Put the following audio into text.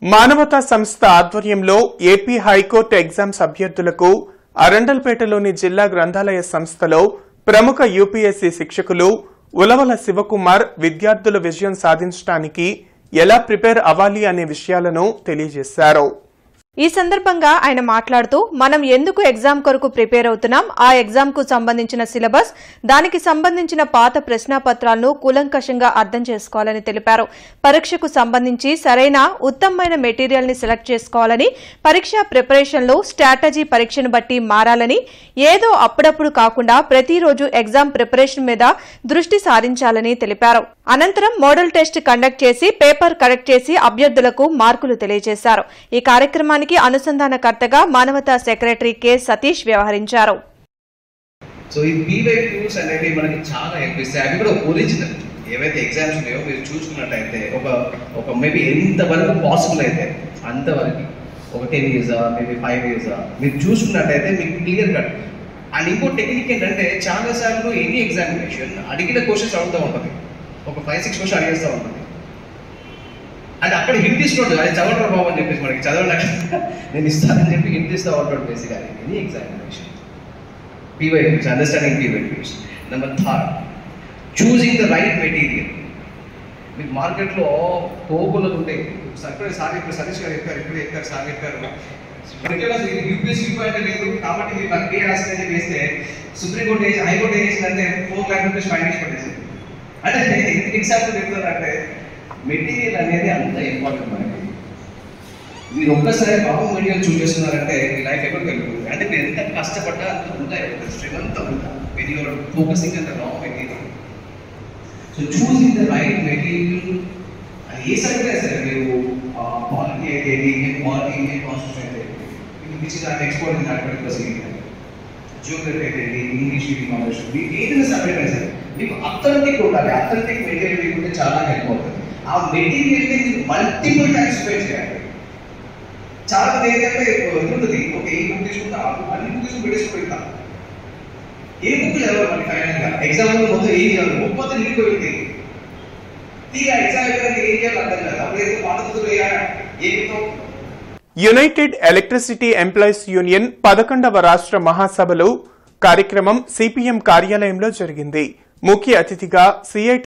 మానవతా సంస్థ ఆధ్వర్యంలో ఏపీ హైకోర్టు ఎగ్జామ్స్ అభ్యర్థులకు అరండల్పేటలోని జిల్లా గ్రంథాలయ సంస్థలో ప్రముఖ యూపీఎస్సీ శిక్షకులు ఉలవల శివకుమార్ విద్యార్థుల విజయం సాధించడానికి ఎలా ప్రిపేర్ అవ్వాలి అనే విషయాలను తెలియజేశారు. ఈ సందర్భంగా ఆయన మాట్లాడుతూ మనం ఎందుకు ఎగ్జామ్ కొరకు ప్రిపేర్ అవుతున్నాం, ఆ ఎగ్జామ్ కు సంబంధించిన సిలబస్, దానికి సంబంధించిన పాత ప్రశ్నాపత్రాలను కూలంకషంగా అర్థం చేసుకోవాలని తెలిపారు. పరీక్షకు సంబంధించి సరైన ఉత్తమమైన మెటీరియల్ ని సెలెక్ట్ చేసుకోవాలని, పరీక్ష ప్రిపరేషన్ లో స్ట్రాటజీ పరీక్షను బట్టి మారాలని, ఏదో అప్పుడప్పుడు కాకుండా ప్రతిరోజు ఎగ్జామ్ ప్రిపరేషన్ మీద దృష్టి సారించాలని తెలిపారు. అనంతరం మోడల్ టెస్ట్ కండక్ట్ చేసి పేపర్ కరెక్ట్ చేసి అభ్యర్థులకు మార్కులు తెలియజేశారు. ఈ కార్యక్రమానికి అనుసంధానకర్తగా మానవతా సెక్రటరీ కె సతీష్ వ్యవహరించారు. సో ఈ పీవైక్యూస్ అనేవి మనకి చాలా అనిపిస్తాయి. అవి కూడా ఒరిజినల్ ఏవైతే ఎగ్జామ్స్ ఉన్నాయో మీరు చూసుకున్నట్టయితే ఒక మేబీ ఎంత వరకు పాసిబుల్ అయితే అంతవరకు ఒక 10 years మేబీ 5 years మీరు చూసుకున్నట్టయితే మీకు క్లియర్ కట్. అండ్ ఇంకో టెక్నిక్ ఏంటంటే చాలాసార్లు ఎనీ ఎగ్జామినేషన్ అడిగిన క్వశ్చన్స్ అడుగుతూ ఉంటుంది, ఒక 5-6 క్వశ్చన్ అడిగేస్తూ ఉంటుంది. అంటే అక్కడ హింట్ ఇస్తుంటుంది, అది చదవడం బాబు అని చెప్పేసి మనకి చదవడానికి నేను ఇస్తానని చెప్పి హింట్ ఇస్తూ ఉంటాడు. బేసిక్గా any examination PYQs, understanding PYQs. Number 3, choosing the right material. మీకు మార్కెట్లో పోగులకు ఉంటాయి. ఇప్పుడు సతీష్ గారు చెప్పారు, సార్ చెప్పారు యూపీఎస్సీ అంటే లేదు కాబట్టి మీరు నాకు పే రాసిందని వేస్తే సుప్రీంకోర్టు హైకోర్టు ఏం చేసిందంటే 4 lakh rupees ఫైన్ చేసి పట్టేసింది. అంటే ఎగ్జాంపుల్ చెప్తారంటే మెటీరియల్ అనేది అంత ఇంపార్టెంట్ మనకి. మీరు ఒక్కసారి బాబు మెటీరియల్ చూస్ చేస్తున్నారంటే మీ లైఫ్ ఎక్కడికి వెళ్ళిపోతుంది. అంటే మీరు ఎంత కష్టపడ్డా అంత ఉంటాయి, స్ట్రెంత్ అంతా ఉంటా when you are focusing on the wrong material. So choosing the right material. అది ఏ సబ్జెక్ట్ సరే, మీరు పాలిటీ అయితే ఇండియన్ పాలిటీ, ఇండియన్ కాన్స్టిట్యూషన్ అయితే which is are expert in that particular subject, geography అయితే ఇంగ్లీష్ రీడింగ్ నాలెడ్జ్, మీకు ఏదైనా subject అయితే సరే మీకు అథెంటిక్ ఉండాలి. అథెంటిక్ మెటీరియల్ మీకుంటే చాలా హెల్ప్ అవుతుంది. ఆ మెటీరియల్ని మీరు మల్టిపుల్ టైమ్స్ స్పెండ్ చేయాలి. చాలా మంది ఏంటంటే ఉంటుంది, ఒక ఏ బుక్ తీసుకుంటా అన్ని బుక్ తీసుకుని పెట్టేసుకుంటా, ఏ బుక్ చదవాలి మనకి ఫైనల్గా ఎగ్జామ్ మొత్తం ఏం చేయాలి, బుక్ మొత్తం నిండిపోయింది. తీరా ఎగ్జామ్ అయిపోయినా ఏం చేయాలి అర్థం కాదు. అప్పుడు ఏదో పాఠకులు ఏమితో. యునైటెడ్ ఎలక్ట్రిసిటీ ఎంప్లాయీస్ యూనియన్ 11వ రాష్ట్ర మహాసభలు కార్యక్రమం సిపిఎం కార్యాలయంలో జరిగింది. ముఖ్య అతిథిగా సిఐటి